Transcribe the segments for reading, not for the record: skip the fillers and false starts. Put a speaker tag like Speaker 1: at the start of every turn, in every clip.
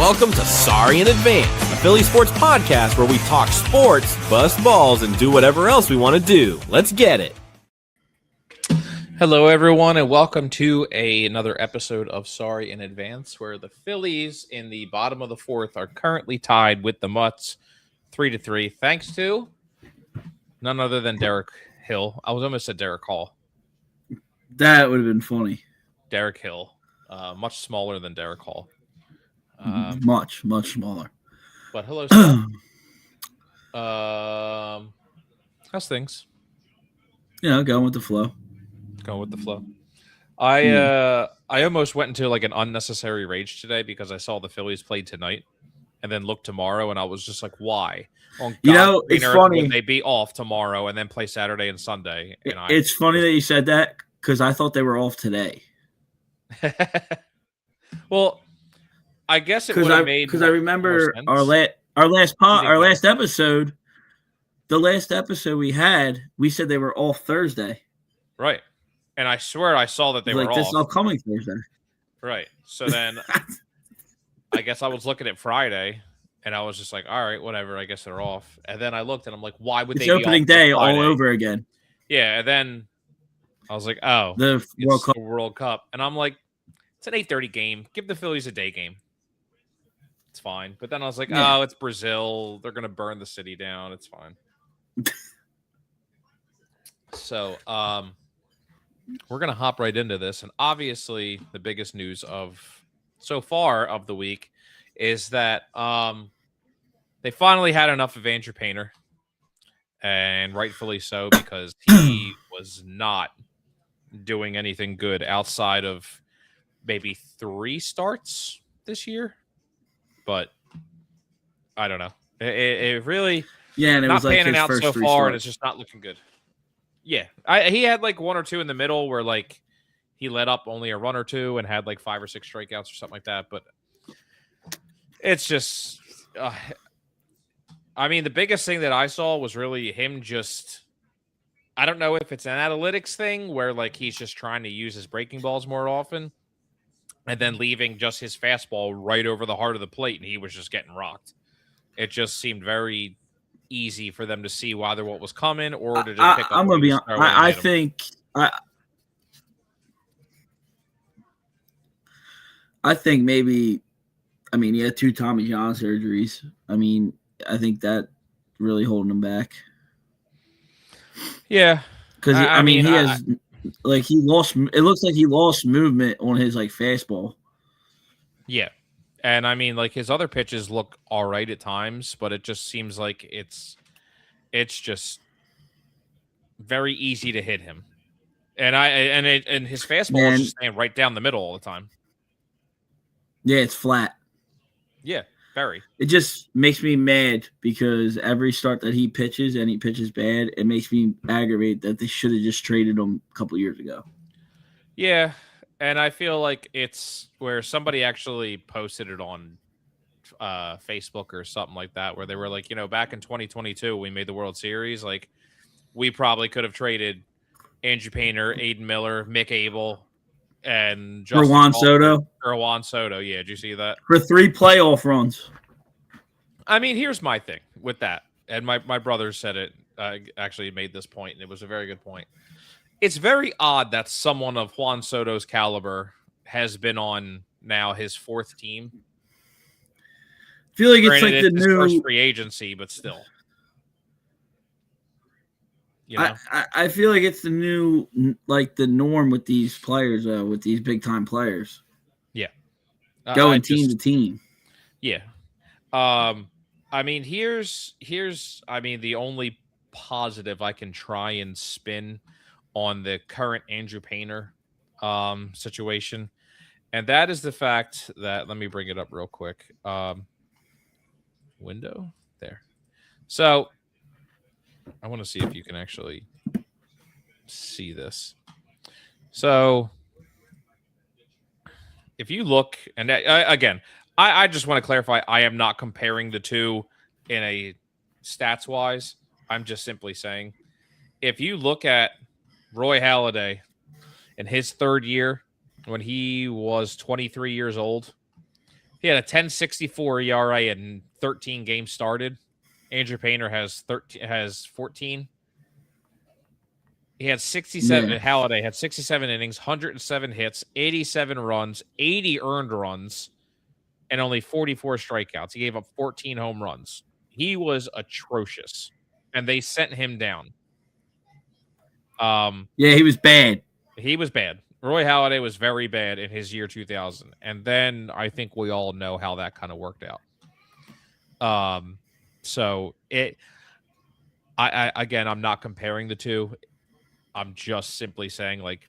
Speaker 1: welcome to Sorry in Advance, a Philly sports podcast where we talk sports, bust balls, and do whatever else we want to do. Let's get it.
Speaker 2: Hello, everyone, and welcome to another episode of Sorry in Advance, where the Phillies in the bottom of the fourth are currently tied with the Mutts 3-3, thanks to none other than Derek Hill. I was almost at Derek Hall.
Speaker 3: That would have been funny.
Speaker 2: Derek Hill, much smaller than Derek Hall.
Speaker 3: Much smaller.
Speaker 2: But hello, sir. How's things?
Speaker 3: Going with the flow.
Speaker 2: Going with the flow. I almost went into like an unnecessary rage today because I saw the Phillies play tonight and then look tomorrow, and I was just like, why?
Speaker 3: It's funny.
Speaker 2: They be off tomorrow and then play Saturday and Sunday. And
Speaker 3: it's funny that you said that because I thought they were off today.
Speaker 2: Well, I guess it would have made
Speaker 3: because I remember our last episode. The last episode we had, we said they were off Thursday.
Speaker 2: Right. And I swear I saw that they were off.
Speaker 3: This upcoming Thursday.
Speaker 2: Right. So then I guess I was looking at Friday and I was just like, all right, whatever. I guess they're off. And then I looked and I'm like, why would they be
Speaker 3: opening
Speaker 2: off
Speaker 3: day all over again?
Speaker 2: Yeah. And then I was like, oh,
Speaker 3: the
Speaker 2: World Cup. And I'm like, it's an 8:30 game. Give the Phillies a day game. It's fine. But then I was like, oh, it's Brazil. They're going to burn the city down. It's fine. So, we're going to hop right into this. And obviously, the biggest news so far of the week is that they finally had enough of Andrew Painter. And rightfully so, because he was not doing anything good outside of maybe 3 starts this year. But I don't know. It really
Speaker 3: and it
Speaker 2: not
Speaker 3: was like
Speaker 2: panning
Speaker 3: his
Speaker 2: out
Speaker 3: first
Speaker 2: so
Speaker 3: 3
Speaker 2: far,
Speaker 3: starts.
Speaker 2: and it's just not looking good. Yeah, he had like 1 or 2 in the middle where like he let up only a run or 2 and had like 5 or 6 strikeouts or something like that. But it's just, I mean, the biggest thing that I saw was really him just. I don't know if it's an analytics thing where like he's just trying to use his breaking balls more often, and then leaving just his fastball right over the heart of the plate, and he was just getting rocked. It just seemed very easy for them to see whether what was coming or to just pick up.
Speaker 3: I'm gonna be honest. I think maybe. I mean, he had 2 Tommy John surgeries. I mean, I think that really holding him back.
Speaker 2: Yeah,
Speaker 3: because I mean, he has he lost. It looks like he lost movement on his like fastball.
Speaker 2: Yeah. And I mean, like his other pitches look all right at times, but it just seems like it's just very easy to hit him. And his fastball is just staying right down the middle all the time.
Speaker 3: Yeah, it's flat.
Speaker 2: Yeah, very.
Speaker 3: It just makes me mad because every start that he pitches and he pitches bad, it makes me aggravate that they should have just traded him a couple years ago.
Speaker 2: Yeah. And I feel like it's where somebody actually posted it on Facebook or something like that, where they were like, back in 2022, we made the World Series. Like, we probably could have traded Andrew Painter, Aiden Miller, Mick Abel, and
Speaker 3: Juan Soto.
Speaker 2: Or Juan Soto. Yeah, did you see that?
Speaker 3: For 3 playoff runs.
Speaker 2: I mean, here's my thing with that. And my brother said it, actually made this point, and it was a very good point. It's very odd that someone of Juan Soto's caliber has been on now his 4th team.
Speaker 3: I feel like
Speaker 2: Granted,
Speaker 3: it's like the new
Speaker 2: first free agency, but still.
Speaker 3: I feel like it's the new the norm with these players, with these big time players.
Speaker 2: Yeah,
Speaker 3: going team to team.
Speaker 2: Yeah, I mean, here's the only positive I can try and spin on the current Andrew Painter situation, and that is the fact that, let me bring it up real quick. Window there. So I want to see if you can actually see this. So if you look, and again, I just want to clarify, I am not comparing the two in a stats wise. I'm just simply saying, if you look at Roy Halladay in his 3rd year, when he was 23 years old, He had a 10.64 ERA in 13 games started. Andrew Painter has 14. He had 67.
Speaker 3: Yeah.
Speaker 2: Halladay had 67 innings, 107 hits, 87 runs, 80 earned runs, and only 44 strikeouts. He gave up 14 home runs. He was atrocious, and they sent him down.
Speaker 3: Yeah, he was bad.
Speaker 2: He was bad. Roy Halladay was very bad in his year 2000, and then I think we all know how that kind of worked out. So again, I'm not comparing the two. I'm just simply saying, like,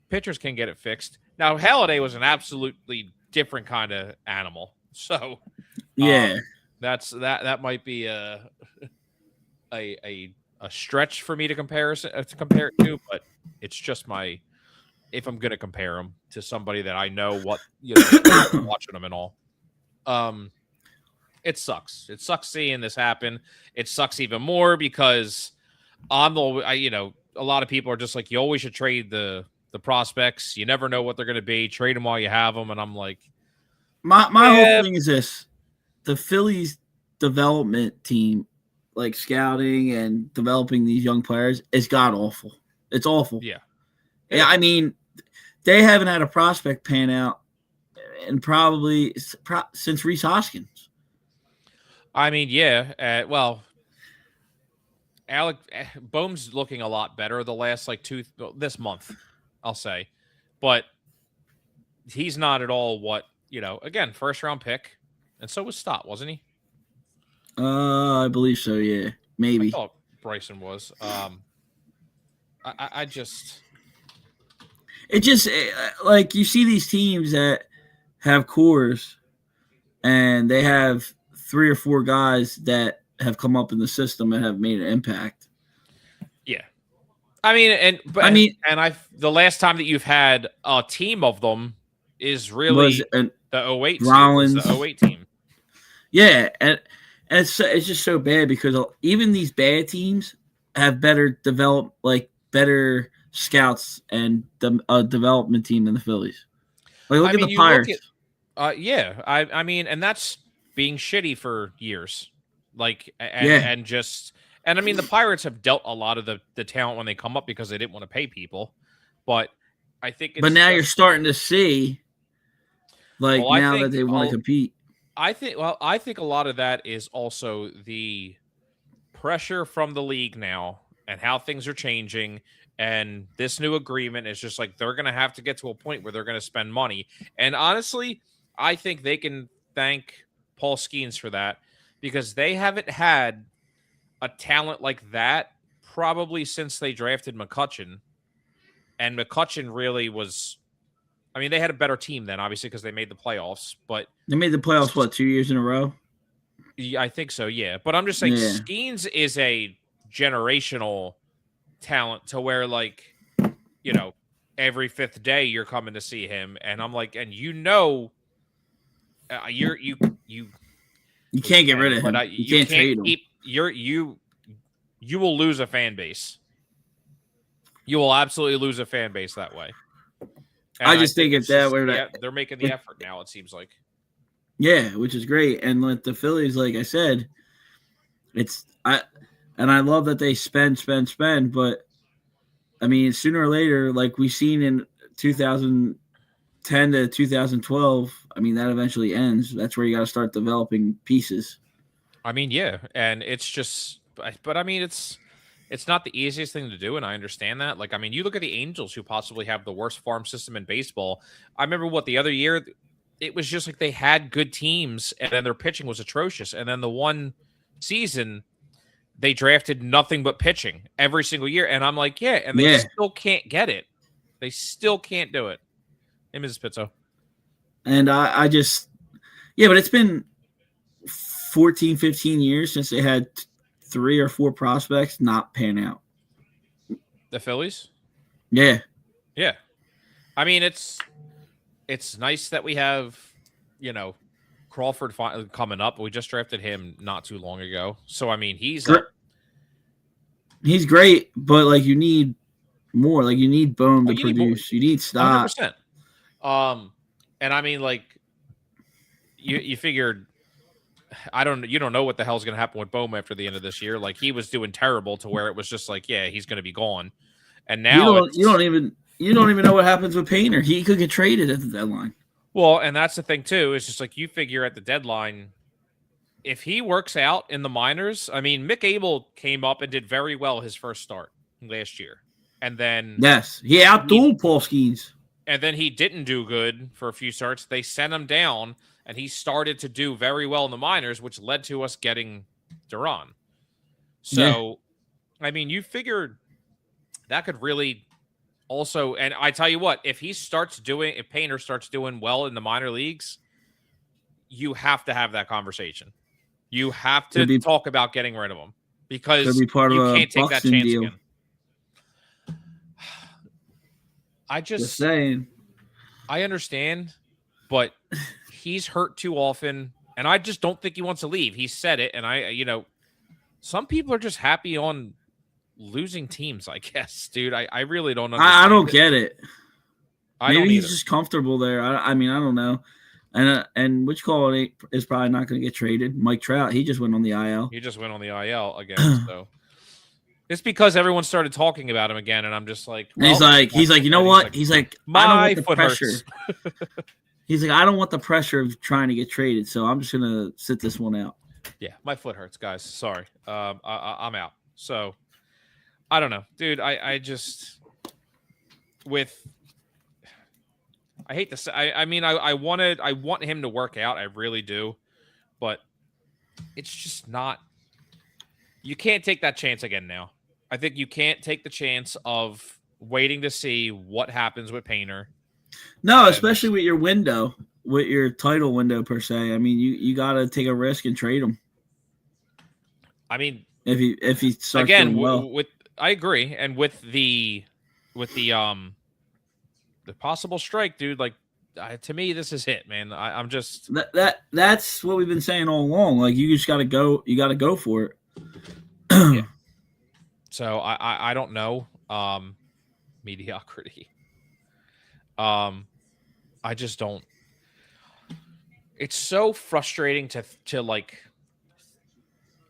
Speaker 2: pitchers can get it fixed. Now, Halladay was an absolutely different kind of animal. So,
Speaker 3: Yeah.
Speaker 2: that might be a stretch for me to compare it to, but it's just if I'm going to compare them to somebody that I know watching them and all. It sucks. It sucks seeing this happen. It sucks even more because a lot of people are just like, you always should trade the prospects. You never know what they're going to be. Trade them while you have them. And I'm like,
Speaker 3: my whole thing is this: the Phillies development team, like scouting and developing these young players, is god awful. It's awful.
Speaker 2: Yeah.
Speaker 3: Yeah, I mean, they haven't had a prospect pan out and probably since Rhys Hoskins.
Speaker 2: I mean, yeah. Well, Alec Boehm's looking a lot better the last this month, I'll say, but he's not at all what again, first round pick, and so was Stott, wasn't he?
Speaker 3: I believe so. Yeah, maybe.
Speaker 2: I thought Bryson was. I just.
Speaker 3: It just like you see these teams that have cores, and they have 3 or 4 guys that have come up in the system and have made an impact.
Speaker 2: Yeah, I mean, the last time that you've had a team of them is really the 08
Speaker 3: Rollins,
Speaker 2: the 08 team.
Speaker 3: Yeah, and it's just so bad because even these bad teams have better better scouts and the development team than the Phillies. Like look at the Pirates.
Speaker 2: I mean, and that's being shitty for years. And I mean, the Pirates have dealt a lot of the talent when they come up because they didn't want to pay people, but I think. But
Speaker 3: now you're starting to see, that they want to compete.
Speaker 2: I think a lot of that is also the pressure from the league now and how things are changing. And this new agreement is just like they're going to have to get to a point where they're going to spend money. And honestly, I think they can thank Paul Skeens for that because they haven't had a talent like that probably since they drafted McCutchen. And McCutchen really was – I mean, they had a better team then, obviously, because they made the playoffs. But
Speaker 3: they made the playoffs, 2 years in a row?
Speaker 2: Yeah, I think so, yeah. But I'm just saying Skeens is a generational – talent to where every 5th day you're coming to see him, and I'm like, and you
Speaker 3: can't get rid of him. You can't trade him.
Speaker 2: You will lose a fan base. You will absolutely lose a fan base that way. And
Speaker 3: I think if that were
Speaker 2: they're making the effort now, it seems like.
Speaker 3: Yeah, which is great. And with the Phillies, like I said, and I love that they spend, but I mean, sooner or later, like we've seen in 2010 to 2012, I mean, that eventually ends. That's where you got to start developing pieces.
Speaker 2: I mean, yeah, and it's just, but I mean, it's not the easiest thing to do, and I understand that. Like, I mean, you look at the Angels, who possibly have the worst farm system in baseball. I remember the other year, it was just like they had good teams, and then their pitching was atrocious, and then the one season they drafted nothing but pitching every single year. And I'm like, and they still can't get it. They still can't do it. Hey, Mrs. Pizzo.
Speaker 3: And I just, but it's been 14, 15 years since they had 3 or 4 prospects not pan out.
Speaker 2: The Phillies?
Speaker 3: Yeah.
Speaker 2: Yeah. I mean, it's nice that we have, Crawford coming up. We just drafted him not too long ago. So, I mean, he's
Speaker 3: great, but, you need more. You need Bohm to produce. You need Stott.
Speaker 2: 100%. And, I mean, you figured. You don't know what the hell's going to happen with Bohm after the end of this year. Like he was doing terrible to where it was just like, yeah, he's going to be gone. And now
Speaker 3: you don't even know what happens with Painter. He could get traded at the deadline.
Speaker 2: Well, and that's the thing too. It's just like you figure at the deadline, if he works out in the minors. I mean, Mick Abel came up and did very well his first start last year, and then
Speaker 3: yes, he outdueled Paul Skeens.
Speaker 2: And then he didn't do good for a few starts. They sent him down, and he started to do very well in the minors, which led to us getting Duran. So, I mean, you figured that could really also, and I tell you what, if Painter starts doing well in the minor leagues, you have to have that conversation. You have to talk about getting rid of him because you can't take that chance again. Just
Speaker 3: saying.
Speaker 2: I understand, but he's hurt too often, and I just don't think he wants to leave. He said it, and some people are just happy on losing teams, I guess, dude. I really don't understand.
Speaker 3: I don't get it.
Speaker 2: Maybe
Speaker 3: he's just comfortable there. I mean, I don't know. And which call is probably not going to get traded. Mike Trout, he just went on the IL.
Speaker 2: He just went on the IL again, so. It's because everyone started talking about him again, and I'm just like,
Speaker 3: well, he's like, you know what? He's like,
Speaker 2: my foot hurts.
Speaker 3: He's like, I don't want the pressure of trying to get traded, so I'm just gonna sit this one out.
Speaker 2: Yeah, my foot hurts, guys. Sorry, I'm out. So, I don't know, dude. I just I hate to say. I mean, I want him to work out. I really do, but it's just not. You can't take that chance again now. I think you can't take the chance of waiting to see what happens with Painter.
Speaker 3: No, especially with your window, with your title window per se. I mean, you got to take a risk and trade him.
Speaker 2: I mean,
Speaker 3: if he starts
Speaker 2: again,
Speaker 3: doing well.
Speaker 2: I agree, and with the possible strike, dude. Like to me, this is it, man. I'm just
Speaker 3: that's what we've been saying all along. Like you just got to go. You got to go for it.
Speaker 2: Yeah. So I don't know. Mediocrity. I just don't. It's so frustrating to like.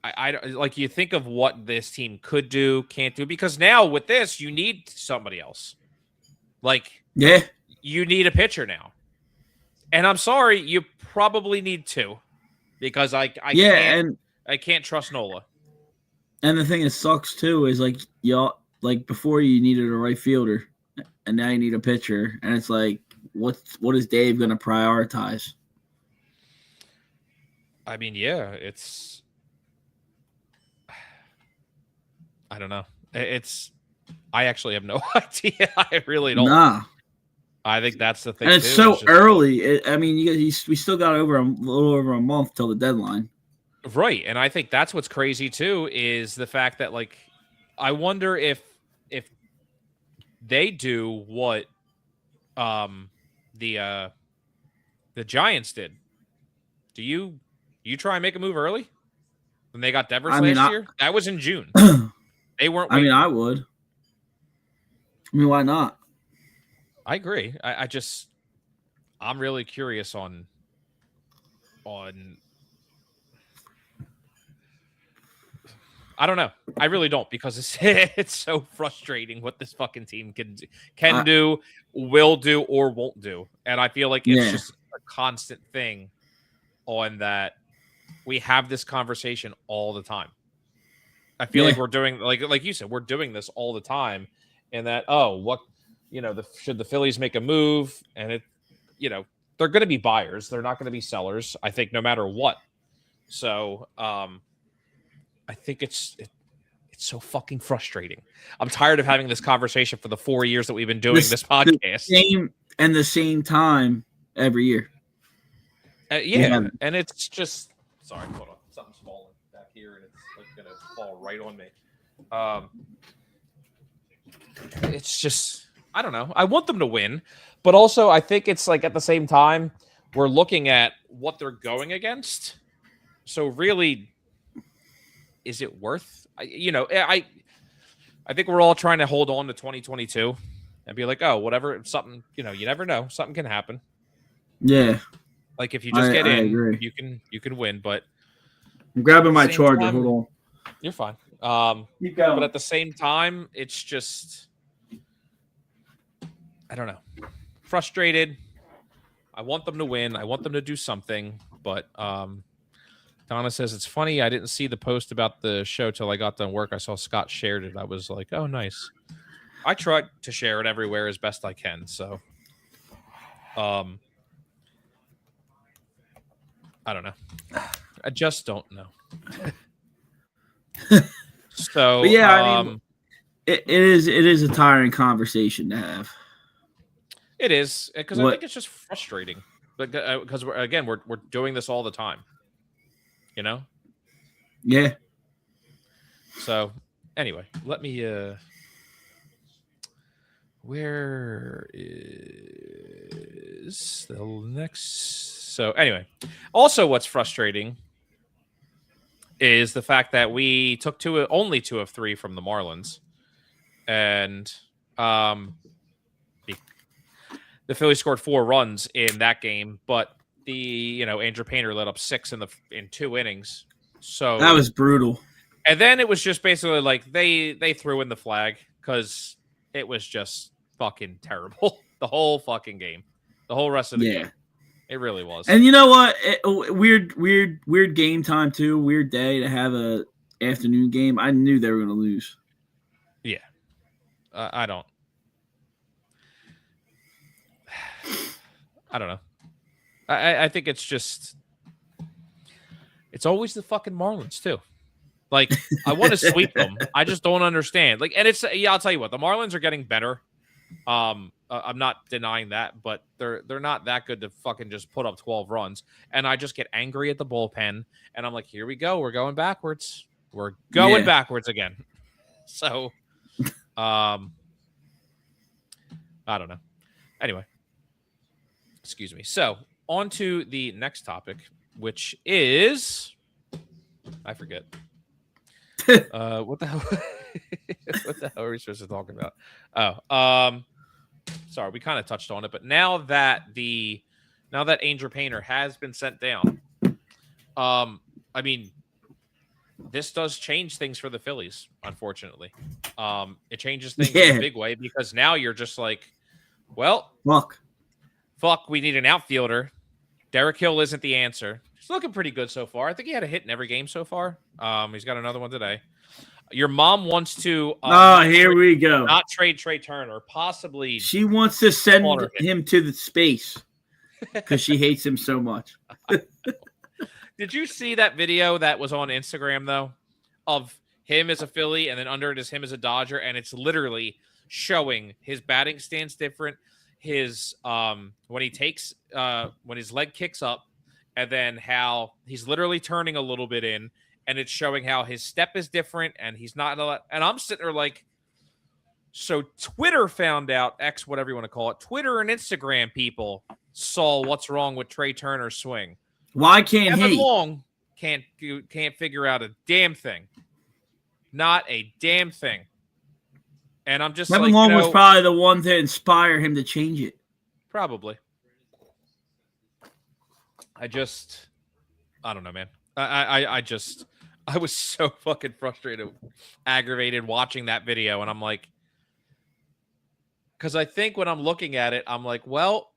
Speaker 2: I like you think of what this team could do, can't do, because now with this you need somebody else. Like you need a pitcher now, and I'm sorry, you probably need two, because I can't trust Nola.
Speaker 3: And the thing that sucks too is like y'all like before you needed a right fielder, and now you need a pitcher, and it's like what is Dave going to prioritize?
Speaker 2: I mean, yeah, it's I don't know. I actually have no idea. I really don't.
Speaker 3: Nah.
Speaker 2: I think that's the thing.
Speaker 3: And it's so early. I mean, we still got a little over a month till the deadline.
Speaker 2: Right, and I think that's what's crazy too is the fact that like I wonder if they do what the Giants did. Do you try and make a move early when they got Devers last year? That was in June. They weren't.
Speaker 3: I mean, I would. I mean, why not?
Speaker 2: I agree. I'm really curious on. I don't know. I really don't, because it's so frustrating what this fucking team can do, will do, or won't do. And I feel like it's just a constant thing on that. We have this conversation all the time. I feel like we're doing like you said, we're doing this all the time. And that, should the Phillies make a move? And they're going to be buyers. They're not going to be sellers, I think, no matter what. So, I think it's so fucking frustrating. I'm tired of having this conversation for the 4 years that we've been doing this podcast.
Speaker 3: The same time every year.
Speaker 2: And it's just sorry, hold on. Something's falling back here and it's like gonna fall right on me. It's just I don't know. I want them to win, but also I think it's like at the same time we're looking at what they're going against. So really, is it worth? I think we're all trying to hold on to 2022 and be like, oh, whatever, something, you never know, something can happen.
Speaker 3: Yeah.
Speaker 2: Like if you just get
Speaker 3: I
Speaker 2: in,
Speaker 3: agree.
Speaker 2: you can win. But
Speaker 3: I'm grabbing my
Speaker 2: same
Speaker 3: charger.
Speaker 2: time-
Speaker 3: Hold on.
Speaker 2: you're fine.
Speaker 3: Keep going.
Speaker 2: But at the same time, it's just I don't know. Frustrated. I want them to win. I want them to do something. But Donna says it's funny. I didn't see the post about the show till I got done work. I saw Scott shared it. I was like, oh, nice. I try to share it everywhere as best I can. So, I don't know. I just don't know. So,
Speaker 3: But yeah, I mean, it is a tiring conversation to have.
Speaker 2: it is because I think it's just frustrating. Because we're doing this all the time. You know?
Speaker 3: Yeah.
Speaker 2: So anyway, let me where is the next? So anyway, also what's frustrating is the fact that we took only 2 of 3 from the Marlins, and the Phillies scored 4 runs in that game, but Andrew Painter let up 6 in 2 innings. So
Speaker 3: That was brutal.
Speaker 2: And then it was just basically like they threw in the flag because it was just fucking terrible. The whole fucking game. The whole rest of the game. It really was.
Speaker 3: And you know what? Weird game time too. Weird day to have a afternoon game. I knew they were going to lose.
Speaker 2: Yeah. I don't know. I think it's just it's always the fucking Marlins too. Like I want to sweep them. I just don't understand. Like, and I'll tell you what, the Marlins are getting better. I'm not denying that, but they're not that good to fucking just put up 12 runs. And I just get angry at the bullpen, and I'm like, here we go. We're going backwards. We're going backwards again. So, I don't know. Anyway, excuse me. So on to the next topic, which is I forget. What the hell? What the hell are we supposed to talk about? Sorry, we kind of touched on it, but now that Andrew Painter has been sent down, I mean, this does change things for the Phillies. Unfortunately, it changes things in a big way because now you're just like, well, fuck, we need an outfielder. Derek Hill isn't the answer. He's looking pretty good so far. I think he had a hit in every game so far. He's got another one today. Your mom wants to.
Speaker 3: Here we go.
Speaker 2: Not trade Trey Turner. Possibly.
Speaker 3: She wants to send him to the space because she hates him so much.
Speaker 2: Did you see that video that was on Instagram though, of him as a Philly and then under it is him as a Dodger, and it's literally showing his batting stance different. His when he takes when his leg kicks up, and then how he's literally turning a little bit in, and it's showing how his step is different, and he's not. And I'm sitting there like, so Twitter found out, X, whatever you want to call it, Twitter and Instagram people saw what's wrong with Trey Turner's swing.
Speaker 3: Why can't
Speaker 2: Kevin
Speaker 3: he?
Speaker 2: Long can't figure out a damn thing. Not a damn thing. And I'm just
Speaker 3: Kevin Long was probably the one to inspire him to change it.
Speaker 2: Probably. I don't know, man. I was so fucking frustrated, aggravated watching that video. And I'm like, because I think when I'm looking at it, I'm like, well,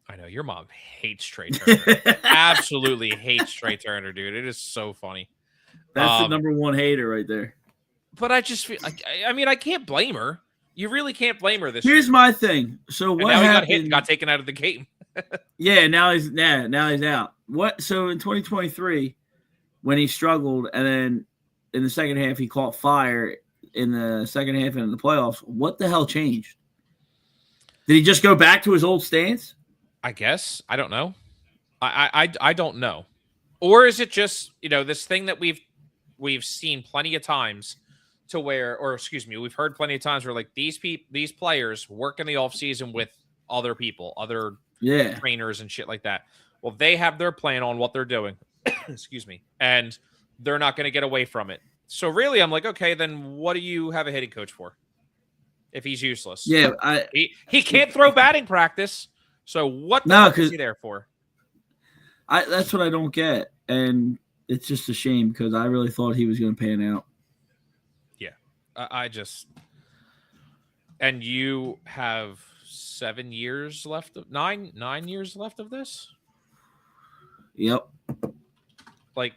Speaker 2: I know your mom hates Trey Turner. Absolutely hates Trey Turner, dude. It is so funny.
Speaker 3: That's the number one hater right there.
Speaker 2: But I just feel like, I mean, I can't blame her. You really can't blame her this
Speaker 3: Here's
Speaker 2: year.
Speaker 3: my thing. So what happened?
Speaker 2: He got taken out of the game.
Speaker 3: Yeah, now he's out. So in 2023, when he struggled, and then in the second half he caught fire in the second half and in the playoffs, what the hell changed? Did he just go back to his old stance?
Speaker 2: I guess. I don't know. I don't know. Or is it just, this thing that we've seen plenty of times to where, or excuse me, we've heard plenty of times where like these players work in the offseason with other people, other trainers and shit like that. Well, they have their plan on what they're doing. Excuse me. And they're not going to get away from it. So really, I'm like, okay, then what do you have a hitting coach for if he's useless?
Speaker 3: Yeah.
Speaker 2: He can't throw batting practice. So what the fuck is he there for?
Speaker 3: That's what I don't get, and it's just a shame because I really thought he was going to pan out.
Speaker 2: Yeah, I just and you have 7 years left of 9 years left of this.
Speaker 3: Yep.
Speaker 2: Like,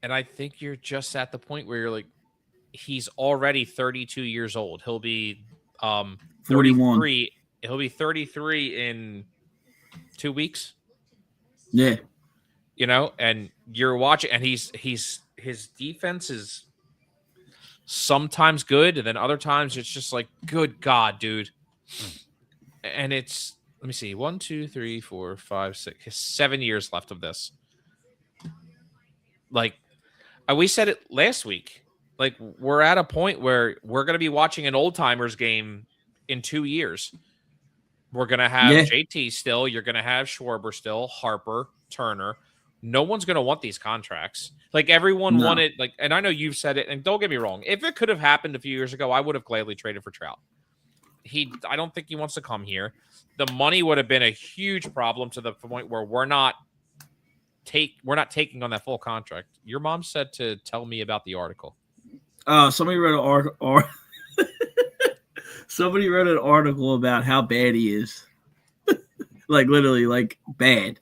Speaker 2: and I think you're just at the point where you're like, he's already 32 years old. He'll be
Speaker 3: 41.
Speaker 2: 33. He'll be 33 in 2 weeks.
Speaker 3: Yeah.
Speaker 2: And you're watching, and his defense is sometimes good, and then other times it's just like, good God, dude. And it's, let me see, 1, 2, 3, 4, 5, 6, 7 years left of this. Like, we said it last week. Like, we're at a point where we're going to be watching an old timers game in 2 years. We're going to have JT still. You're going to have Schwarber still, Harper, Turner. No one's going to want these contracts. Like, everyone wanted, like, and I know you've said it, and don't get me wrong. If it could have happened a few years ago, I would have gladly traded for Trout. I don't think he wants to come here. The money would have been a huge problem to the point where we're not taking on that full contract. Your mom said to tell me about the article.
Speaker 3: Somebody wrote an article. Somebody wrote an article about how bad he is. Like, literally, like, bad.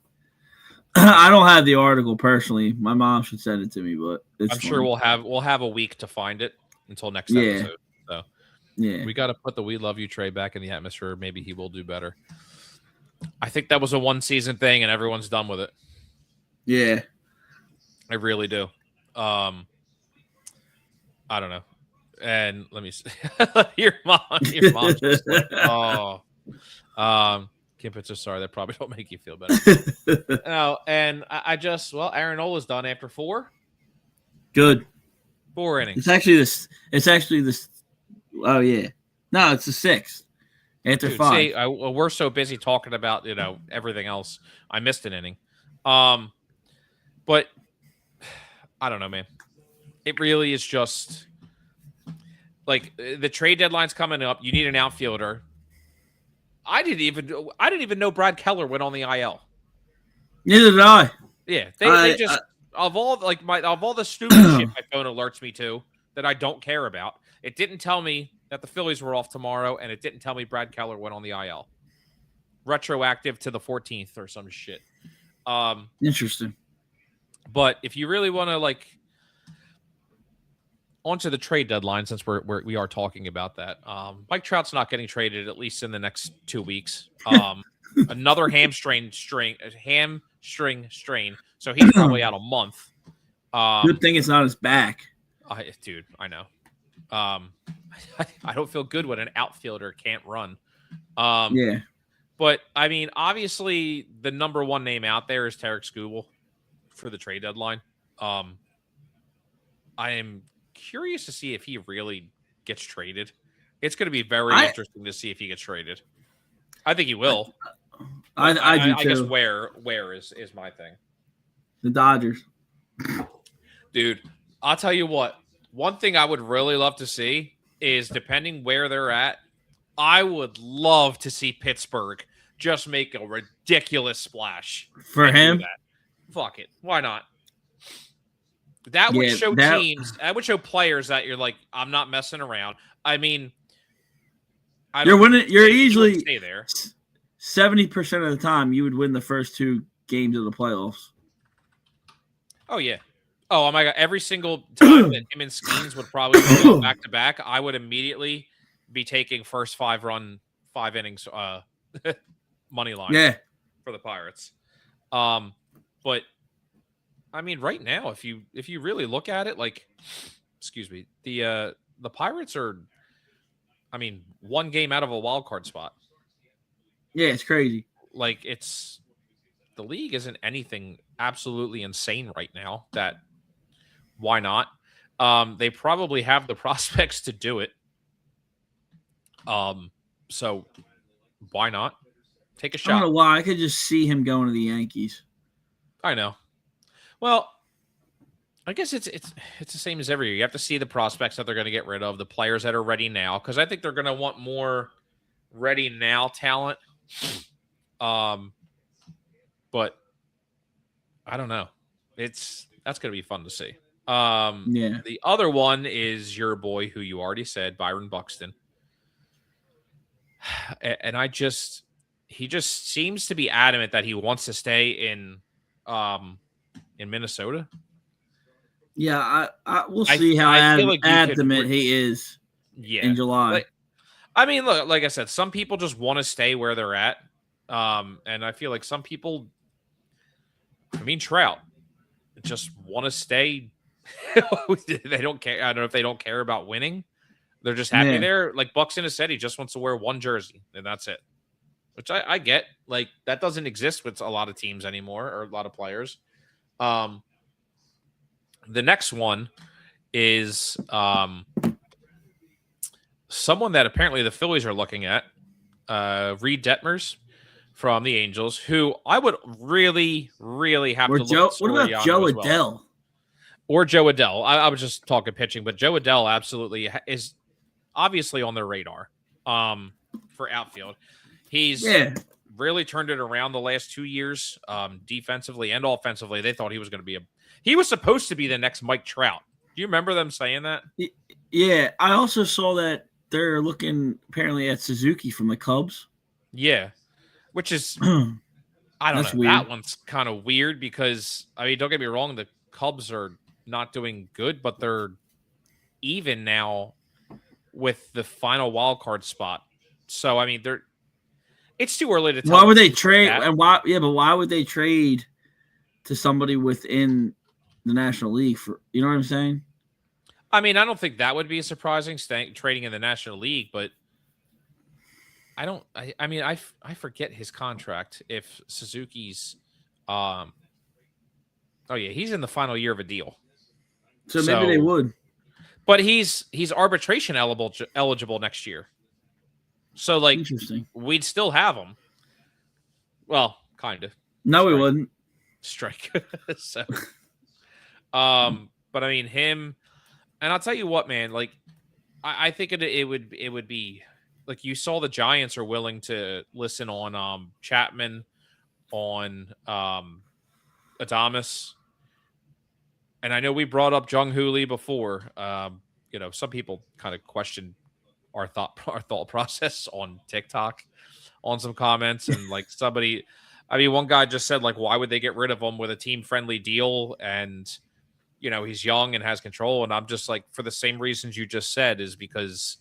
Speaker 3: I don't have the article personally. My mom should send it to me, but
Speaker 2: I'm sure we'll have a week to find it until next episode. So
Speaker 3: yeah,
Speaker 2: we got to put the "We Love You" Trey back in the atmosphere. Maybe he will do better. I think that was a 1-season thing, and everyone's done with it.
Speaker 3: Yeah,
Speaker 2: I really do. I don't know. And let me see. your mom just like, Kim Pitts, sorry, that probably don't make you feel better. No, and I just, Aaron Nola's done after 4.
Speaker 3: Good.
Speaker 2: 4 innings.
Speaker 3: It's actually this. Oh yeah, no, it's the 6th after 5.
Speaker 2: See, we're so busy talking about everything else. I missed an inning. But I don't know, man. It really is just like the trade deadline's coming up. You need an outfielder. I didn't even know Brad Keller went on the IL.
Speaker 3: Neither did I.
Speaker 2: Yeah, they just of all the stupid shit my phone alerts me to that I don't care about. It didn't tell me that the Phillies were off tomorrow, and it didn't tell me Brad Keller went on the IL, retroactive to the 14th or some shit.
Speaker 3: Interesting.
Speaker 2: But if you really want to onto the trade deadline, since we are talking about that, Mike Trout's not getting traded at least in the next 2 weeks. Another hamstring strain, so he's probably out a month.
Speaker 3: Good thing it's not his back.
Speaker 2: Dude, I know. I don't feel good when an outfielder can't run.
Speaker 3: Yeah.
Speaker 2: But, I mean, obviously the number one name out there is Tarek Skubal for the trade deadline. I am curious to see if he really gets traded. It's going to be very interesting to see if he gets traded. I think he will.
Speaker 3: I do too.
Speaker 2: I guess where is my thing.
Speaker 3: The Dodgers.
Speaker 2: Dude, I'll tell you what. One thing I would really love to see is, depending where they're at, I would love to see Pittsburgh just make a ridiculous splash.
Speaker 3: For him?
Speaker 2: Fuck it. Why not? That would show teams, that would show players that you're like, I'm not messing around. I mean,
Speaker 3: you're winning. You're easily
Speaker 2: stay there.
Speaker 3: 70% of the time you would win the first 2 games of the playoffs.
Speaker 2: Oh yeah. Oh my God! Every single time that him and Skeens would probably go back to back, I would immediately be taking first 5 innings money line for the Pirates. But I mean, right now, if you really look at it, the Pirates are, I mean, 1 game out of a wild card spot.
Speaker 3: Yeah, it's crazy.
Speaker 2: Like, the league isn't anything absolutely insane right now. That why not? They probably have the prospects to do it. So why not take a shot?
Speaker 3: I don't know why. I could just see him going to the Yankees.
Speaker 2: I know. Well, I guess it's the same as every year. You have to see the prospects that they're going to get rid of, the players that are ready now, because I think they're going to want more ready now talent. But I don't know. That's going to be fun to see.
Speaker 3: Yeah.
Speaker 2: The other one is your boy, who you already said, Byron Buxton. And he just seems to be adamant that he wants to stay in Minnesota.
Speaker 3: Yeah, we'll see how
Speaker 2: I feel like
Speaker 3: adamant he is in July.
Speaker 2: I mean, look, like I said, some people just want to stay where they're at. And I feel like some people, Trout, just want to stay. They don't care. I don't know if they don't care about winning. They're just happy there. Like Buxton has said, he just wants to wear one jersey, and that's it. Which I get. Like, that doesn't exist with a lot of teams anymore, or a lot of players. The next one is someone that apparently the Phillies are looking at, Reed Detmers from the Angels, who I would really, really have to look at.
Speaker 3: What about Joe Adell?
Speaker 2: Or Joe Adell. I was just talking pitching, but Joe Adell absolutely is obviously on their radar for outfield. He's really turned it around the last 2 years, defensively and offensively. They thought he was going to be he was supposed to be the next Mike Trout. Do you remember them saying that?
Speaker 3: Yeah, I also saw that they're looking apparently at Suzuki from the Cubs.
Speaker 2: Yeah, which is I don't know.
Speaker 3: Weird.
Speaker 2: That one's kind of weird because don't get me wrong, the Cubs are not doing good, but they're even now with the final wild card spot. So it's too early to tell.
Speaker 3: Why would they trade? And why? Yeah, but why would they trade to somebody within the National League for? You know what I'm saying?
Speaker 2: I don't think that would be surprising, trading in the National League, but I forget his contract. If Suzuki's, he's in the final year of a deal.
Speaker 3: So maybe they would.
Speaker 2: But he's arbitration eligible next year. So, like,
Speaker 3: interesting.
Speaker 2: We'd still have him. Well, kind of.
Speaker 3: No, we wouldn't.
Speaker 2: Strike. So, but him, and I'll tell you what, man. Like, I think it would be like you saw the Giants are willing to listen on Chapman, on Adames. And I know we brought up Jung Hoo Lee before. Some people kind of question our thought process on TikTok on some comments. And like somebody, one guy just said, like, why would they get rid of him with a team-friendly deal? And, he's young and has control. And I'm just like, for the same reasons you just said, is because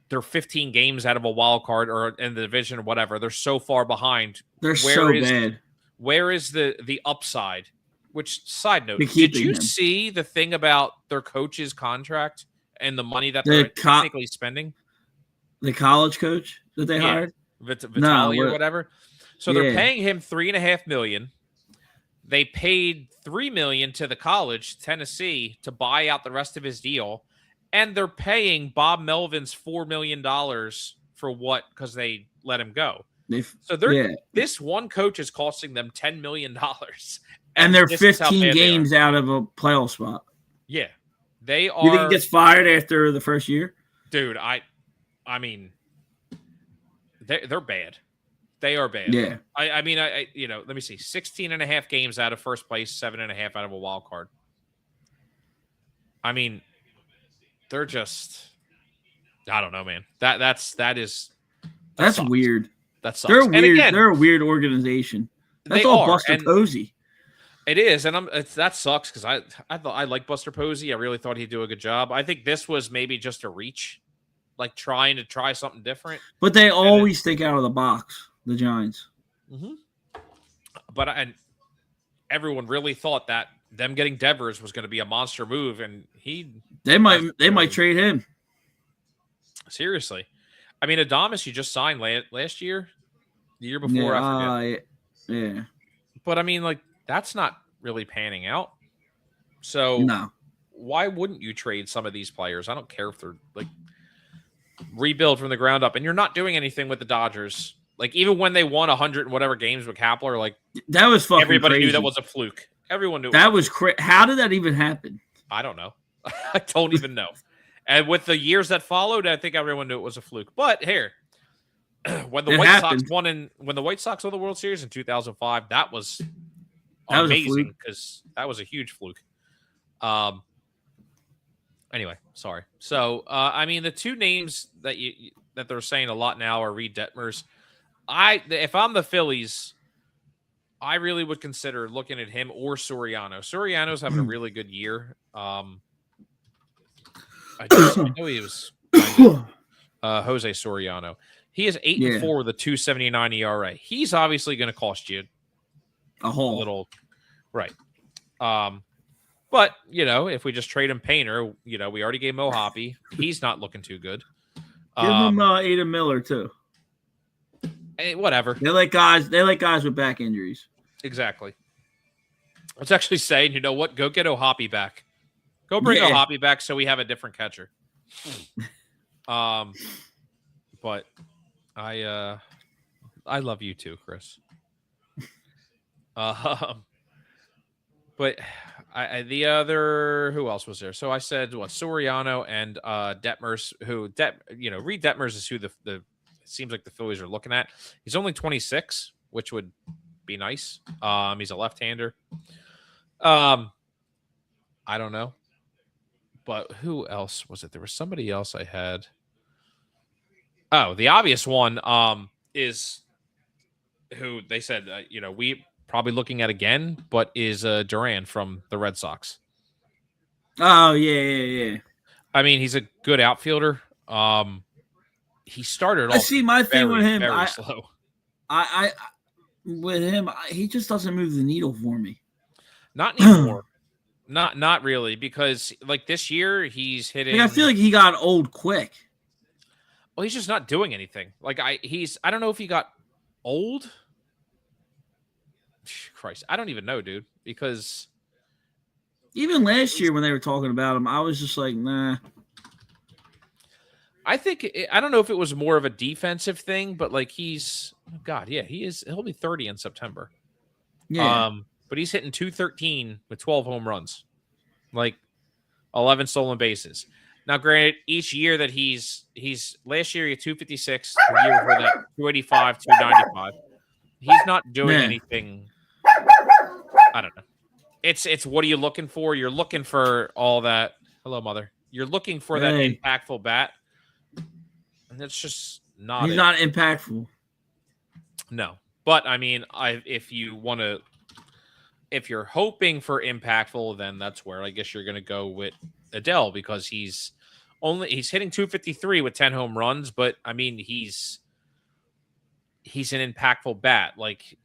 Speaker 2: they're 15 games out of a wild card or in the division or whatever. They're so far behind.
Speaker 3: They're so bad.
Speaker 2: Where is the upside? Which, side note, did you see the thing about their coach's contract and the money that they're technically spending?
Speaker 3: The college coach that they hired?
Speaker 2: Vitali or whatever. So they're paying him $3.5 million. They paid $3 million to the college, Tennessee, to buy out the rest of his deal. And they're paying Bob Melvin's $4 million for what? Because they let him go. So this one coach is costing them $10 million.
Speaker 3: And they're 15 games out of a playoff spot.
Speaker 2: Yeah. They are.
Speaker 3: You think he gets fired after the first year?
Speaker 2: Dude, they're bad. They are bad.
Speaker 3: Yeah.
Speaker 2: Let me see. 16 and a half games out of first place, 7.5 out of a wild card. They're just, I don't know, man. That's
Speaker 3: weird.
Speaker 2: That sucks.
Speaker 3: They're weird. They're a weird organization. That's all Buster Posey.
Speaker 2: It is, and that sucks because I thought I liked Buster Posey. I really thought he'd do a good job. I think this was maybe just a reach, like trying to try something different.
Speaker 3: But they always think out of the box, the Giants.
Speaker 2: Mm-hmm. But everyone really thought that them getting Devers was going to be a monster move, and they
Speaker 3: might trade him.
Speaker 2: Seriously, Adames you just signed last year, the year before. I forget.
Speaker 3: Yeah.
Speaker 2: But that's not really panning out. So why wouldn't you trade some of these players? I don't care if they're like rebuild from the ground up, and you're not doing anything with the Dodgers. Like, even when they won 100 and whatever games with Kapler, like,
Speaker 3: that was fucking
Speaker 2: everybody
Speaker 3: crazy.
Speaker 2: knew that was a fluke. Everyone knew
Speaker 3: that was crazy. How did that even happen?
Speaker 2: I don't know. I don't even know. And with the years that followed, I think everyone knew it was a fluke. But here, when the White Sox won the World Series in 2005, that was
Speaker 3: That was a
Speaker 2: amazing
Speaker 3: fluke.
Speaker 2: because that was a huge fluke. Anyway, sorry. So, I mean, the two names that they're saying a lot now are Reed Detmers. If I'm the Phillies, I really would consider looking at him or Soriano. Soriano's having a really good year. I know he was kind of Jose Soriano. He is 8-4 with a 2.79 ERA. He's obviously going to cost you
Speaker 3: a
Speaker 2: little, right? But if we just trade him Painter, we already gave Mo Hoppy. He's not looking too good.
Speaker 3: Give him Adam Miller too.
Speaker 2: Whatever.
Speaker 3: They like guys with back injuries.
Speaker 2: Exactly. I was actually saying, you know what? Go get O'Hoppy back. Go bring O'Hoppy back so we have a different catcher. But I love you too, Chris. But the other, who else was there? So I said Soriano and Detmers, Reed Detmers is who the seems like the Phillies are looking at. He's only 26, which would be nice. He's a left-hander. I don't know. But who else was it? There was somebody else I had. Oh, the obvious one is who they said, we probably looking at again, but is Duran from the Red Sox.
Speaker 3: Oh, yeah.
Speaker 2: I mean, he's a good outfielder. He started off
Speaker 3: my thing with him,
Speaker 2: very slow.
Speaker 3: With him, he just doesn't move the needle for me.
Speaker 2: Not anymore. Not really, because like this year he's hitting.
Speaker 3: I feel like he got old quick.
Speaker 2: Well, he's just not doing anything. Like I don't know if he got old. Christ, I don't even know, dude. Because
Speaker 3: even last year when they were talking about him, I was just like, nah.
Speaker 2: I don't know if it was more of a defensive thing, but like he is. He'll be 30 in September.
Speaker 3: Yeah.
Speaker 2: But he's hitting 213 with 12 home runs, like 11 stolen bases. Now, granted, each year that he's last year he had 256, the year before that 285, 295. He's not doing anything. I don't know. It's what are you looking for? You're looking for all that. Hello, mother. You're looking for that impactful bat, and that's just not.
Speaker 3: He's not impactful.
Speaker 2: No, but I mean, if you're hoping for impactful, then that's where I guess you're going to go with Adele, because he's hitting 253 with 10 home runs, but I mean he's an impactful bat. Like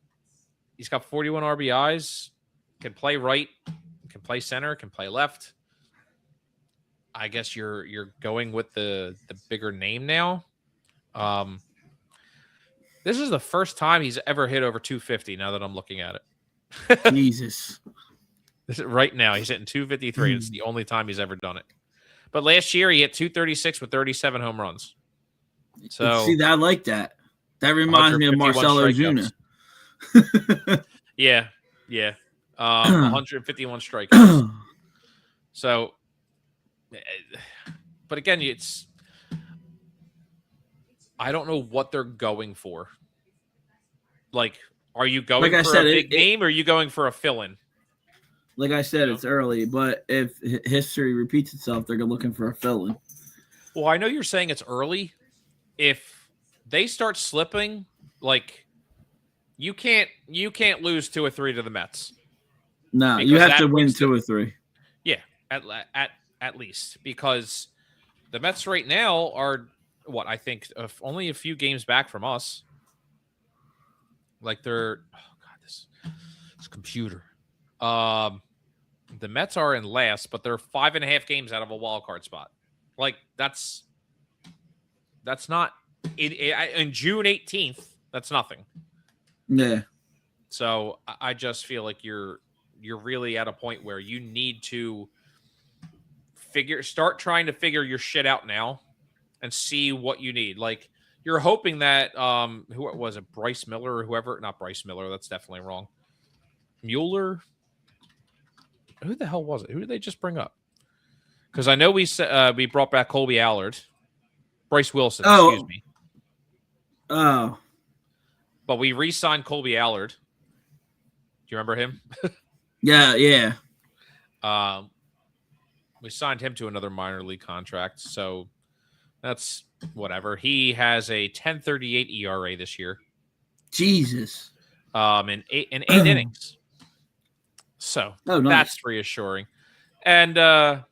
Speaker 2: he's got 41 RBIs, can play right, can play center, can play left. I guess you're going with the bigger name now. This is the first time he's ever hit over 250. Now that I'm looking at it.
Speaker 3: Jesus.
Speaker 2: Right now, he's hitting 253. It's the only time he's ever done it. But last year, he hit 236 with 37 home runs. So
Speaker 3: see, I like that. That reminds me of Marcell Ozuna.
Speaker 2: Yeah. 151 strikeouts. So, but again, I don't know what they're going for. Like, are you going for a big name, or are you going for a fill-in?
Speaker 3: Like I said, it's early, but if history repeats itself, they're looking for a fill-in.
Speaker 2: Well, I know you're saying it's early. If they start slipping, like you can't lose 2 or 3 to the Mets.
Speaker 3: No, you have to win 2 or 3.
Speaker 2: Yeah, at least, because the Mets right now are what I think only a few games back from us. Like they're this computer. The Mets are in last, but they're 5.5 games out of a wild card spot. Like that's not in June 18th. That's nothing.
Speaker 3: Yeah.
Speaker 2: So I just feel like you're really at a point where you need to start trying to figure your shit out now and see what you need. Like you're hoping that who was it, Bryce Miller or whoever? Not Bryce Miller. That's definitely wrong. Mueller. Who the hell was it? Who did they just bring up? Because I know we brought back Colby Allard, Bryce Wilson. Excuse me.
Speaker 3: Oh.
Speaker 2: But we re-signed Colby Allard. Do you remember him?
Speaker 3: Yeah.
Speaker 2: We signed him to another minor league contract, so that's whatever. He has a 10.38 ERA this year.
Speaker 3: Jesus.
Speaker 2: In eight innings. So
Speaker 3: nice.
Speaker 2: That's reassuring. And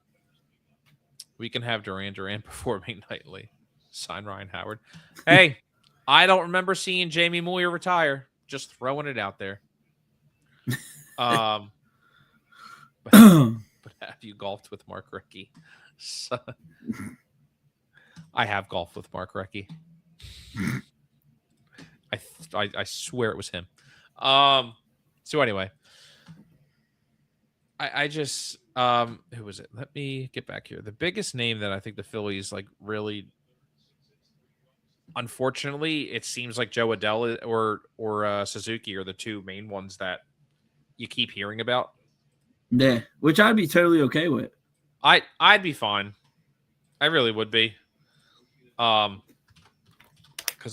Speaker 2: we can have Duran performing nightly. Sign Ryan Howard. Hey, I don't remember seeing Jamie Moyer retire. Just throwing it out there. But have you golfed with Mark Recchi? So, I have golfed with Mark Recchi. I swear it was him. So anyway, I just who was it? Let me get back here. The biggest name that I think the Phillies like really, unfortunately, it seems like Joe Adell or Suzuki are the two main ones that you keep hearing about.
Speaker 3: Yeah, which I'd be totally okay with.
Speaker 2: I'd be fine. I really would be. Because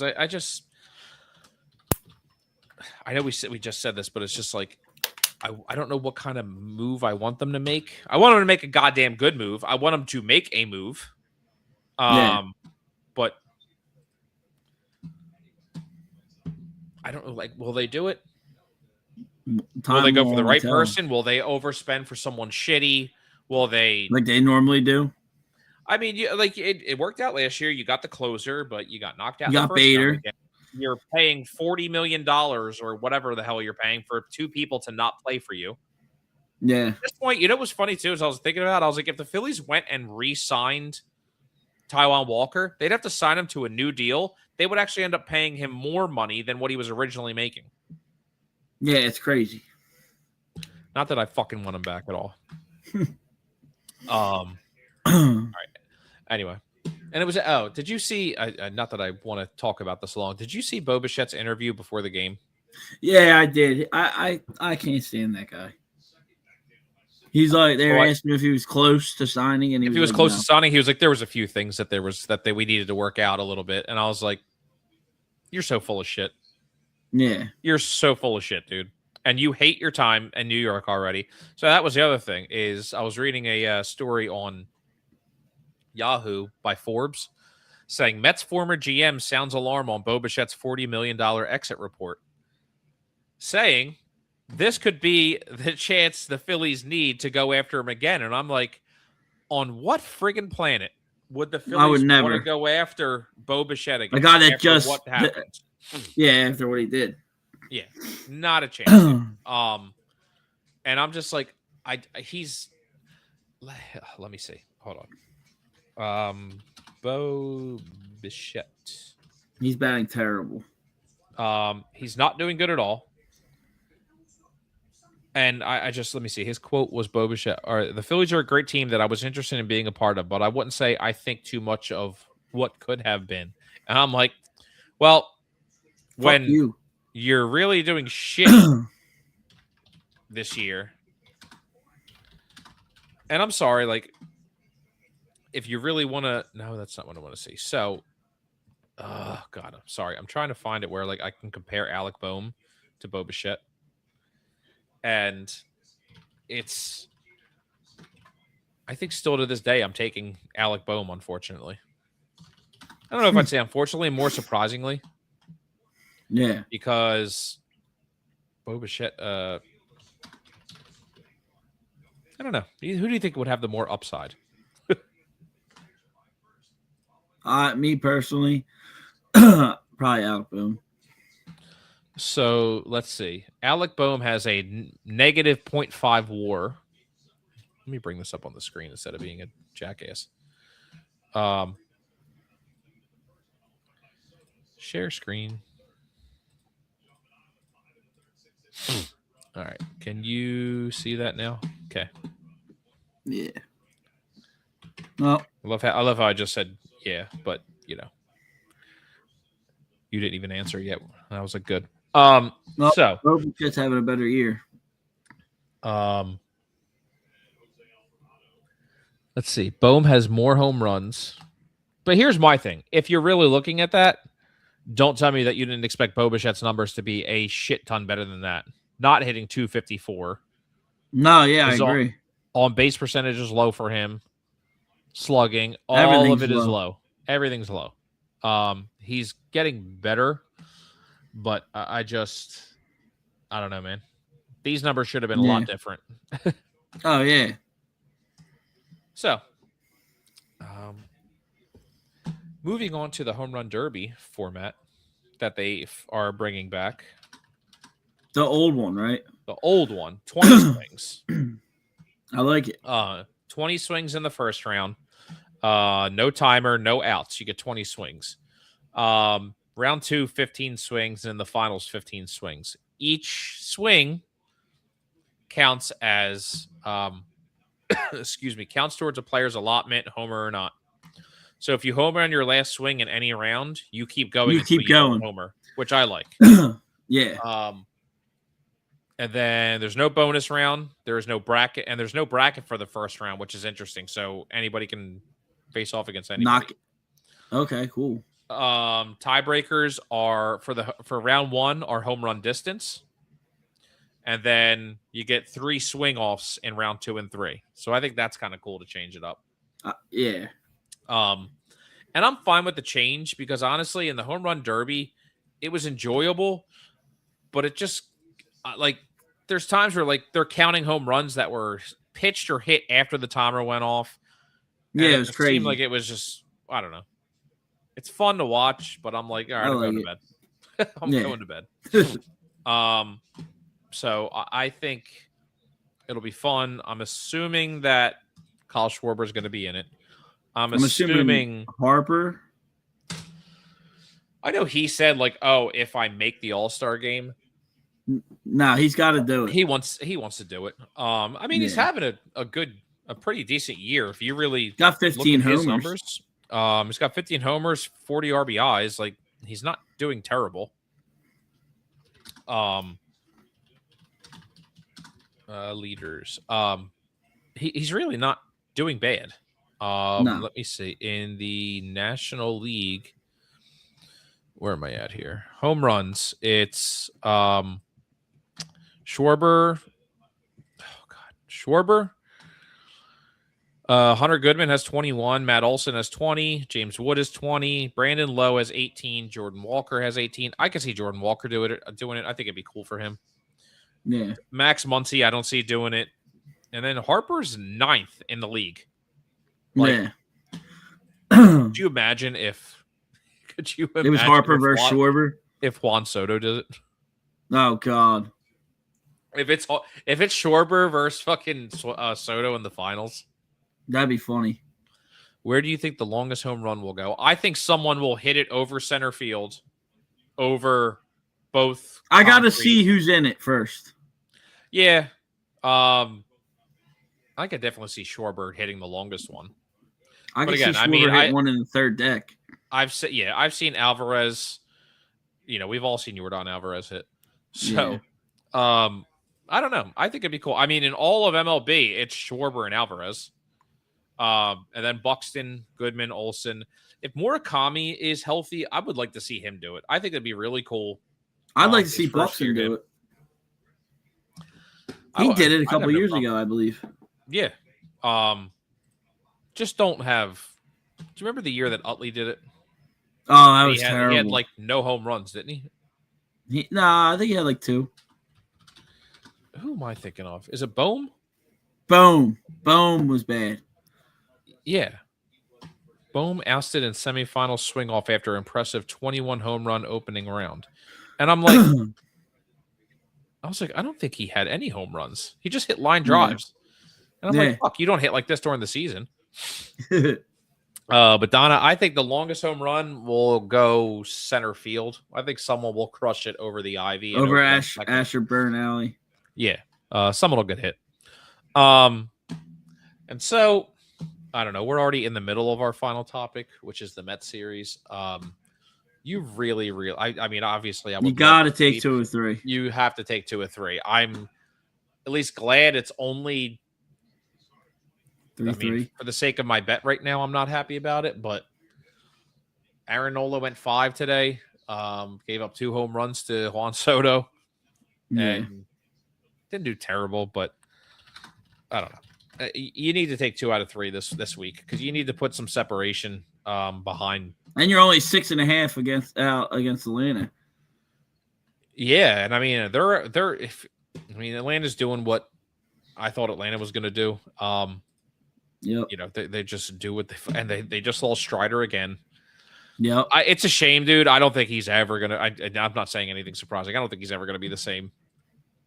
Speaker 2: I know we just said this, but it's just like I don't know what kind of move I want them to make. I want them to make a goddamn good move. I want them to make a move. But I don't know. Like, will they do it? Will they go for the right person? Will they overspend for someone shitty? Will they
Speaker 3: like they normally do?
Speaker 2: I mean, it worked out last year. You got the closer, but you got knocked out.
Speaker 3: You got Bader.
Speaker 2: You're paying $40 million or whatever the hell you're paying for two people to not play for you.
Speaker 3: Yeah.
Speaker 2: At this point, you know what's funny too is I was thinking about. I was like, if the Phillies went and re-signed Taijuan Walker, they'd have to sign him to a new deal. They would actually end up paying him more money than what he was originally making.
Speaker 3: Yeah, it's crazy.
Speaker 2: Not that I fucking want him back at all. All right. Anyway, and it was did you see? Not that I want to talk about this long. Did you see Bo Bichette's interview before the game?
Speaker 3: Yeah, I did. I can't stand that guy. He's like they were asking if he was close to signing, and
Speaker 2: if he was close to signing, he was like there was a few things that we needed to work out a little bit, and I was like, you're so full of shit.
Speaker 3: Yeah,
Speaker 2: you're so full of shit, dude. And you hate your time in New York already. So that was the other thing is I was reading a story on Yahoo by Forbes saying Mets former GM sounds alarm on Bo Bichette's $40 million exit report, saying this could be the chance the Phillies need to go after him again. And I'm like, on what friggin' planet would the Phillies want to go after Bo Bichette again?
Speaker 3: A guy that just
Speaker 2: what happened?
Speaker 3: After what he did.
Speaker 2: Yeah, not a chance. And I'm just like, he's. Let me see. Hold on. Bo Bichette.
Speaker 3: He's batting terrible.
Speaker 2: He's not doing good at all. And I just let me see. His quote was Bo Bichette. All right, the Phillies are a great team that I was interested in being a part of, but I wouldn't say I think too much of what could have been. And I'm like, well, when you're really doing shit this year, and I'm sorry, like, if you really want to, no, that's not what I want to see. So, God, I'm sorry. I'm trying to find it where like I can compare Alec Boehm to Bo Bichette. And it's, I think still to this day, I'm taking Alec Boehm, unfortunately. I don't know if I'd say unfortunately, more surprisingly.
Speaker 3: Yeah.
Speaker 2: Because Bo Bichette, I don't know. Who do you think would have the more upside?
Speaker 3: Me personally, probably Alec Boehm.
Speaker 2: So let's see. Alec Boehm has a negative 0.5 WAR. Let me bring this up on the screen instead of being a jackass. Share screen. All right. Can you see that now? Okay.
Speaker 3: Yeah. Well,
Speaker 2: I love how I just said yeah, but you know, you didn't even answer yet. That was a good. So
Speaker 3: just having a better year.
Speaker 2: Let's see. Boehm has more home runs, but here's my thing: if you're really looking at that, don't tell me that you didn't expect Bo Bichette's numbers to be a shit ton better than that. Not hitting 254.
Speaker 3: No, yeah, I
Speaker 2: His
Speaker 3: agree.
Speaker 2: on base percentage is low for him. Slugging, all of
Speaker 3: Everything's
Speaker 2: it is
Speaker 3: low.
Speaker 2: low. Everything's low. He's getting better, but I don't know, man. These numbers should have been a
Speaker 3: Yeah.
Speaker 2: lot different.
Speaker 3: Oh yeah.
Speaker 2: So, moving on to the home run derby format that they are bringing back.
Speaker 3: The old one, right?
Speaker 2: The old one, 20 swings.
Speaker 3: I like it.
Speaker 2: 20 swings in the first round. No timer, no outs. You get 20 swings. Round 2, 15 swings, and in the finals, 15 swings. Each swing counts as counts towards a player's allotment, homer or not. So if you homer on your last swing in any round, you keep going
Speaker 3: You
Speaker 2: until
Speaker 3: keep
Speaker 2: you don't
Speaker 3: going.
Speaker 2: homer, which I like.
Speaker 3: Yeah.
Speaker 2: And then there's no bonus round. There is no bracket, and there's no bracket for the first round, which is interesting. So anybody can face off against anybody.
Speaker 3: Knock it. Okay, cool.
Speaker 2: Tiebreakers are for round 1 are home run distance, and then you get 3 swing offs in round 2 and 3. So I think that's kind of cool to change it up.
Speaker 3: Yeah.
Speaker 2: And I'm fine with the change because honestly, in the home run derby, it was enjoyable, but it just like there's times where like they're counting home runs that were pitched or hit after the timer went off.
Speaker 3: Yeah,
Speaker 2: And
Speaker 3: it was
Speaker 2: just
Speaker 3: crazy.
Speaker 2: seemed like it was just I don't know. It's fun to watch, but I'm like, all right, I'm going to bed. I'm going to bed. So I think it'll be fun. I'm assuming that Kyle Schwarber is going to be in it. I'm assuming
Speaker 3: Harper.
Speaker 2: I know he said like, oh, if I make the All-Star game,
Speaker 3: No, he's got to do it.
Speaker 2: he wants to do it. I mean, he's having a pretty decent year. If you really
Speaker 3: got 15
Speaker 2: look at his
Speaker 3: homers.
Speaker 2: numbers, he's got 15 homers, 40 RBIs. Like he's not doing terrible. Leaders. He's really not doing bad.
Speaker 3: No.
Speaker 2: Let me see. In the National League, where am I at here? Home runs. It's Schwarber. Oh God, Schwarber. Hunter Goodman has 21. Matt Olson has 20. James Wood has 20. Brandon Lowe has 18. Jordan Walker has 18. I can see Jordan Walker doing it. I think it'd be cool for him.
Speaker 3: Yeah.
Speaker 2: Max Muncy, I don't see doing it. And then Harper's 9th in the league. Like, could you imagine if
Speaker 3: it was Harper versus Schwarber?
Speaker 2: If Juan Soto did it?
Speaker 3: Oh God!
Speaker 2: If it's Schwarber versus fucking Soto in the finals,
Speaker 3: that'd be funny.
Speaker 2: Where do you think the longest home run will go? I think someone will hit it over center field, over both.
Speaker 3: I got to see who's in it first.
Speaker 2: Yeah, I could definitely see Schwarber hitting the longest one.
Speaker 3: I can see Schwarber hit one in the third deck.
Speaker 2: I've seen Alvarez. You know, we've all seen Yordan Alvarez hit. So, I don't know. I think it'd be cool. I mean, in all of MLB, it's Schwarber and Alvarez. And then Buxton, Goodman, Olson. If Murakami is healthy, I would like to see him do it. I think it'd be really cool.
Speaker 3: I'd like to see Buxton do it. He did it a couple years ago, I believe.
Speaker 2: Yeah. Just don't have. Do you remember the year that Utley did it?
Speaker 3: Oh, that was terrible.
Speaker 2: He had like no home runs, didn't he?
Speaker 3: I think he had like 2.
Speaker 2: Who am I thinking of? Is it Bohm?
Speaker 3: Bohm was bad.
Speaker 2: Yeah. Bohm ousted in semifinal swing off after impressive 21 home run opening round. And I'm like, I don't think he had any home runs. He just hit line drives. And I'm like, fuck, you don't hit like this during the season. But Donna, I think the longest home run will go center field. I think someone will crush it over the ivy.
Speaker 3: Over Asher Burn Alley.
Speaker 2: Yeah. Someone will get hit. And so, I don't know. We're already in the middle of our final topic, which is the Mets series. You really, I mean, obviously,
Speaker 3: you got to take 2 or 3.
Speaker 2: You have to take 2 or 3. I'm at least glad it's only
Speaker 3: 3-3.
Speaker 2: I mean, for the sake of my bet right now, I'm not happy about it. But Aaron Nola went 5 today. Gave up 2 home runs to Juan Soto, and didn't do terrible. But I don't know. You need to take 2 out of 3 this week because you need to put some separation behind.
Speaker 3: And you're only 6.5 against Atlanta.
Speaker 2: Yeah, and I mean Atlanta's doing what I thought Atlanta was going to do.
Speaker 3: Yep.
Speaker 2: You know, they just do what they just lost Strider again.
Speaker 3: Yep.
Speaker 2: It's a shame, dude. I don't think he's ever gonna. I'm not saying anything surprising. I don't think he's ever gonna be the same.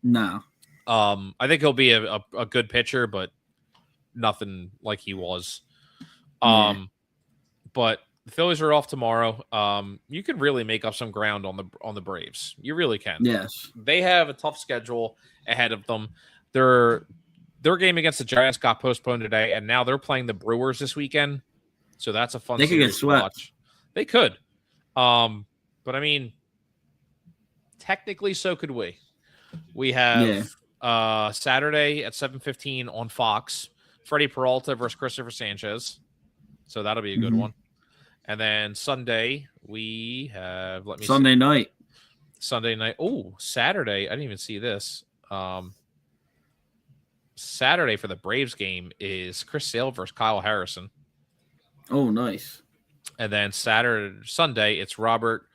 Speaker 3: No.
Speaker 2: I think he'll be a good pitcher, but nothing like he was.
Speaker 3: Yeah.
Speaker 2: But the Phillies are off tomorrow. You can really make up some ground on the Braves. You really can.
Speaker 3: Yes.
Speaker 2: They have a tough schedule ahead of them. Their game against the Giants got postponed today, and now they're playing the Brewers this weekend. So that's a fun.
Speaker 3: They could get
Speaker 2: series to
Speaker 3: swept.
Speaker 2: watch. They could. But I mean, technically, so could we. We have Saturday at 7:15 on Fox, Freddie Peralta versus Christopher Sanchez. So that'll be a good one. And then Sunday, we have
Speaker 3: Sunday night.
Speaker 2: Oh, Saturday. I didn't even see this. Saturday for the Braves game is Chris Sale versus Kyle Harrison.
Speaker 3: Oh, nice.
Speaker 2: And then Sunday, it's Robert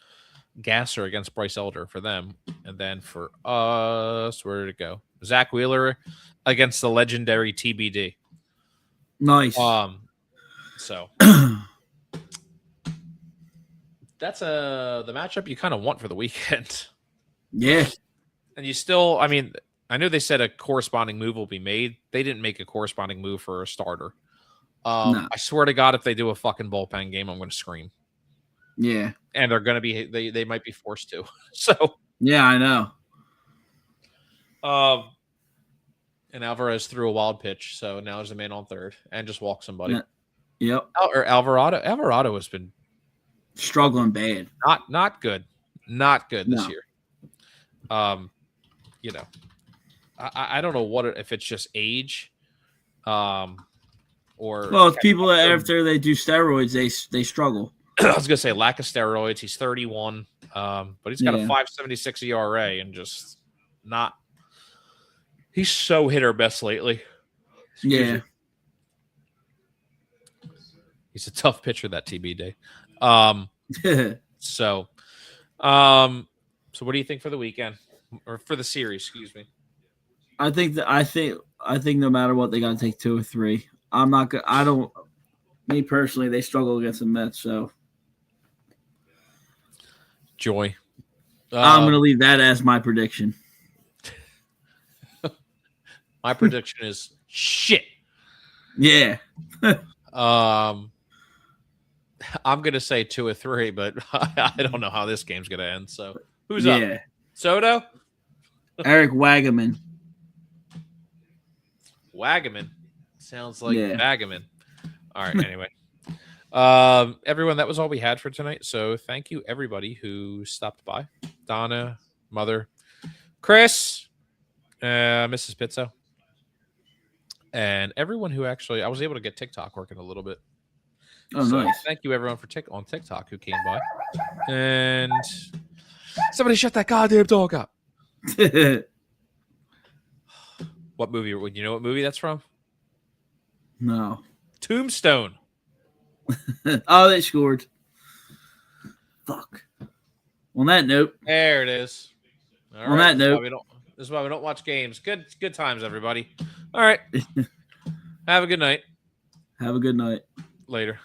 Speaker 2: Gasser against Bryce Elder for them. And then for us, where did it go? Zach Wheeler against the legendary TBD.
Speaker 3: Nice.
Speaker 2: So that's the matchup you kind of want for the weekend.
Speaker 3: Yeah.
Speaker 2: And you still, I mean, I know they said a corresponding move will be made. They didn't make a corresponding move for a starter.
Speaker 3: No.
Speaker 2: I swear to God, if they do a fucking bullpen game, I'm going to scream.
Speaker 3: Yeah.
Speaker 2: And they're going to be, they might be forced to. So.
Speaker 3: Yeah, I know.
Speaker 2: And Alvarez threw a wild pitch, so now there's a man on third and just walk somebody.
Speaker 3: Yep.
Speaker 2: Or Alvarado has been
Speaker 3: struggling bad.
Speaker 2: Not good. Not good this year. You know, I don't know if it's just age, or
Speaker 3: it's people that after they do steroids, they struggle.
Speaker 2: I was gonna say lack of steroids. He's 31, but he's got a 5.76 ERA and just not. He's so hit or miss lately.
Speaker 3: Yeah,
Speaker 2: he's a tough pitcher, that TBD. So what do you think for the weekend or for the series? Excuse me.
Speaker 3: I think no matter what, they got to take 2 or 3. I'm not gonna. I don't. Me personally, they struggle against the Mets, so
Speaker 2: Joy.
Speaker 3: I'm gonna leave that as my prediction.
Speaker 2: My prediction is shit.
Speaker 3: Yeah.
Speaker 2: I'm gonna say 2 or 3, but I don't know how this game's gonna end. So who's up? Soto?
Speaker 3: Eric Wagaman.
Speaker 2: Wagaman sounds like Wagaman. All right. Anyway, everyone, that was all we had for tonight. So thank you everybody who stopped by. Donna, Mother, Chris, Mrs. Pizzo. And everyone who actually, I was able to get TikTok working a little bit.
Speaker 3: Oh, so nice.
Speaker 2: Thank you, everyone, on TikTok who came by. And somebody shut that goddamn dog up. What movie? You know what movie that's from?
Speaker 3: No.
Speaker 2: Tombstone.
Speaker 3: Oh, they scored. Fuck. On that note.
Speaker 2: There it is.
Speaker 3: All right, that note.
Speaker 2: This is why we don't watch games. Good times, everybody. All right. Have a good night.
Speaker 3: Have a good night.
Speaker 2: Later.